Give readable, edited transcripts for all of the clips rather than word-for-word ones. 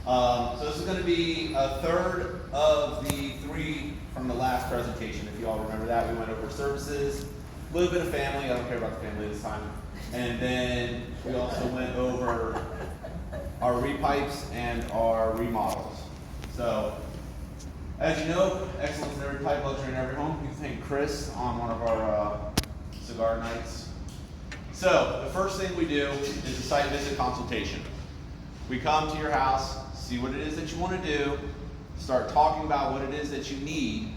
So this is going to be a third of the 3 from the last presentation. If you all remember that, we went over services, a little bit of family. I don't care about the family this time. And then we also went over our repipes and our remodels. So, as you know, excellence in every pipe, luxury in every home. You can thank Chris on one of our cigar nights. So, the first thing we do is a site visit consultation. We come to your house, see what it is that you want to do, start talking about what it is that you need,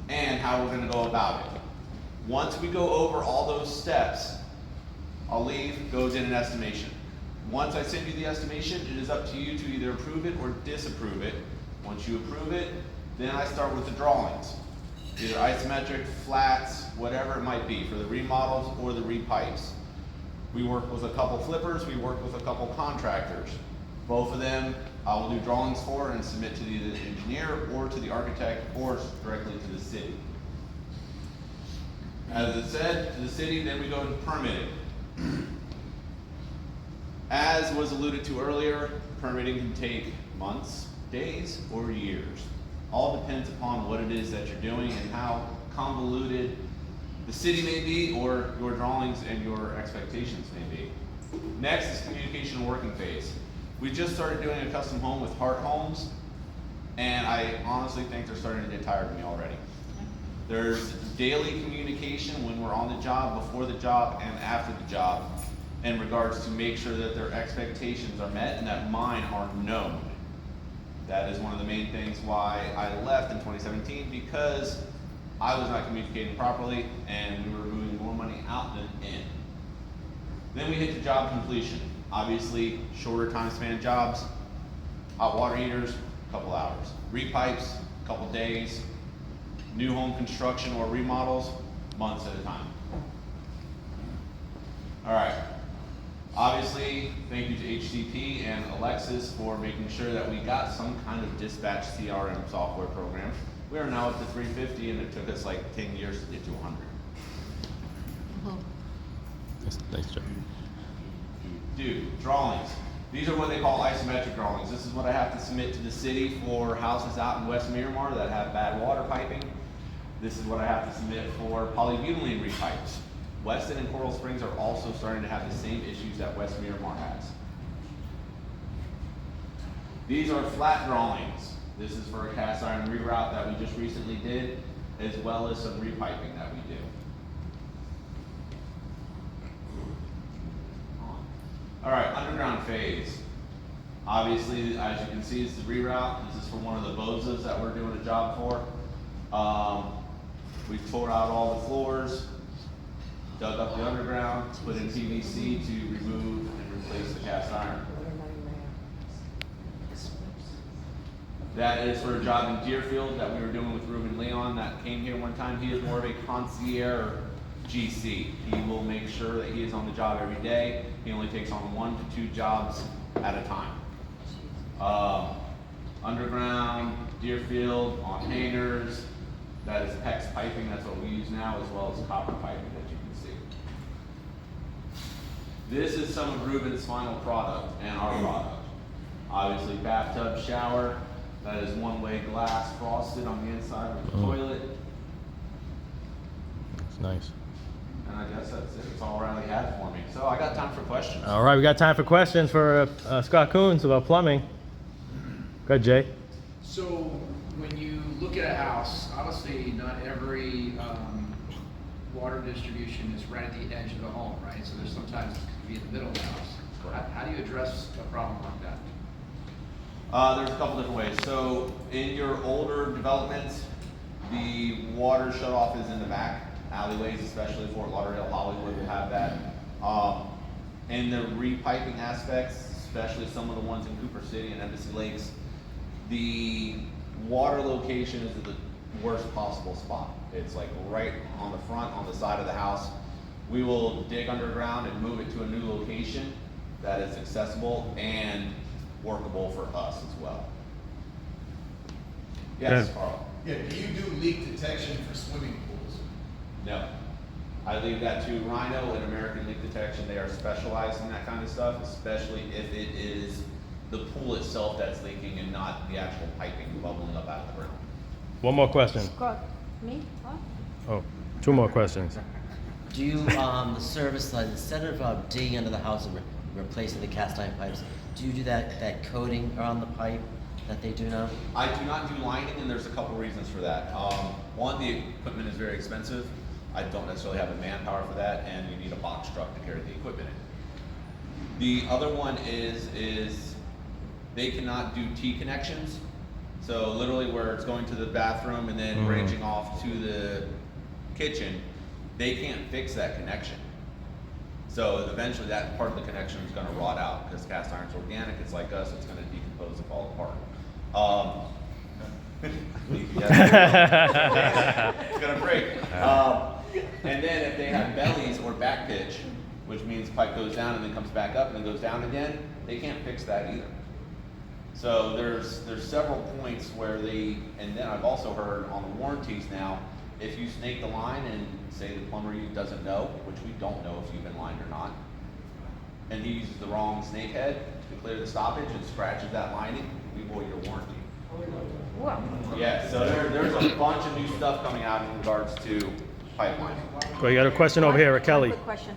and how we're going to go about it. Once we go over all those steps, I'll leave, goes in an estimation. Once I send you the estimation, it is up to you to either approve it or disapprove it. Once you approve it, then I start with the drawings. Either isometric, flats, whatever it might be for the remodels or the repipes. We work with a couple flippers, we work with a couple contractors. Both of them I will do drawings for and submit to the engineer or to the architect or directly to the city. As it said, to the city, then we go into permitting. As was alluded to earlier, permitting can take months, days, or years. All depends upon what it is that you're doing and how convoluted the city may be or your drawings and your expectations may be. Next is communication and working phase. We just started doing a custom home with Hart Homes, and I honestly think they're starting to get tired of me already. There's daily communication when we're on the job, before the job, and after the job in regards to make sure that their expectations are met and that mine are known. That is one of the main things why I left in 2017, because I was not communicating properly and we were moving more money out than in. Then we hit the job completion. Obviously, shorter time span jobs, hot water heaters, a couple hours. Repipes, a couple days. New home construction or remodels, months at a time. All right. Obviously, thank you to HCP and Alexis for making sure that we got some kind of dispatch CRM software program. We are now up to 350, and it took us like 10 years to get to 100. Nice job. Drawings. These are what they call isometric drawings. This is what I have to submit to the city for houses out in West Miramar that have bad water piping. This is what I have to submit for polybutylene repipes. Weston and Coral Springs are also starting to have the same issues that West Miramar has. These are flat drawings. This is for a cast iron reroute that we just recently did, as well as some repiping that we do. All right, underground phase. Obviously, as you can see, it's the reroute. This is for one of the Bozas that we're doing a job for. We tore out all the floors, dug up the underground, put in PVC to remove and replace the cast iron. That is for a job in Deerfield that we were doing with Ruben Leon that came here one time. He is more of a concierge GC. He will make sure that he is on the job every day. He only takes on 1 to 2 jobs at a time. Underground, Deerfield, on hangers. That is PEX piping, that's what we use now, as well as copper piping that you can see. This is some of Ruben's final product and our product. Obviously, bathtub shower. That is one-way glass frosted on the inside of the toilet. That's nice. And I guess that's it. That's all Riley had for me. So I got time for questions. All right, we got time for questions for Scott Kunes about plumbing. Go ahead, Jay. So when you look at a house, obviously not every water distribution is right at the edge of the home, right? So there's sometimes it could be in the middle of the house. How do you address a problem like that? There's a couple different ways. So in your older developments, the water shutoff is in the back. Alleyways, especially Fort Lauderdale, Hollywood, will have that. In the repiping aspects, especially some of the ones in Cooper City and Embassy Lakes, the water location is at the worst possible spot. It's like right on the front, on the side of the house. We will dig underground and move it to a new location that is accessible and workable for us as well. Yes, Carl? Yeah, do you do leak detection for swimming pools? No. I leave that to Rhino and American Leak Detection. They are specialized in that kind of stuff, especially if it is the pool itself that's leaking and not the actual piping bubbling up out of the ground. One more question. Scott, me? What? Oh, two more questions. Do you, the service line, instead of digging under the house and replacing the cast iron pipes, do you do that coating around the pipe that they do now? I do not do lining, and there's a couple reasons for that. One, the equipment is very expensive. I don't necessarily have the manpower for that, and you need a box truck to carry the equipment in. The other one is they cannot do T connections. So literally where it's going to the bathroom and then branching off to the kitchen, they can't fix that connection. So eventually that part of the connection is gonna rot out because cast iron's organic, it's like us, it's gonna decompose and fall apart. It's gonna break. And then if they have bellies or back pitch, which means pipe goes down and then comes back up and then goes down again, they can't fix that either. So there's several points where and then I've also heard on the warranties now, if you snake the line and say the plumber doesn't know, which we don't know if you've been lined or not, and he uses the wrong snake head to clear the stoppage and scratches that lining, we void your warranty. Wow. Yeah, so there's a bunch of new stuff coming out in regards to pipeline. Well, you got a question over here, Kelly. One quick question.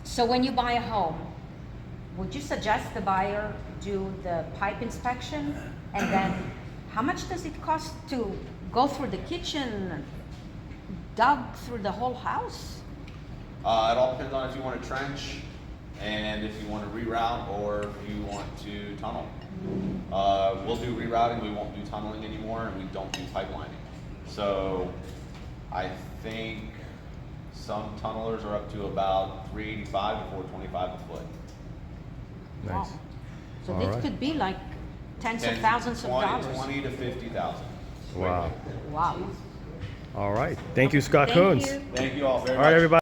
So when you buy a home, would you suggest the buyer do the pipe inspection? And then how much does it cost to go through the kitchen, dug through the whole house? It all depends on if you want to trench and if you want to reroute or if you want to tunnel. We'll do rerouting, we won't do tunneling anymore, and we don't do pipelining. So I think some tunnelers are up to about $385 to $425 a foot. Nice. Wow. So All this right. could be like tens of thousands of dollars. 20 to 50,000. Wow. Wow. All right. Thank you, Scott Thank Kunes. you. Thank you all very All much. right, everybody.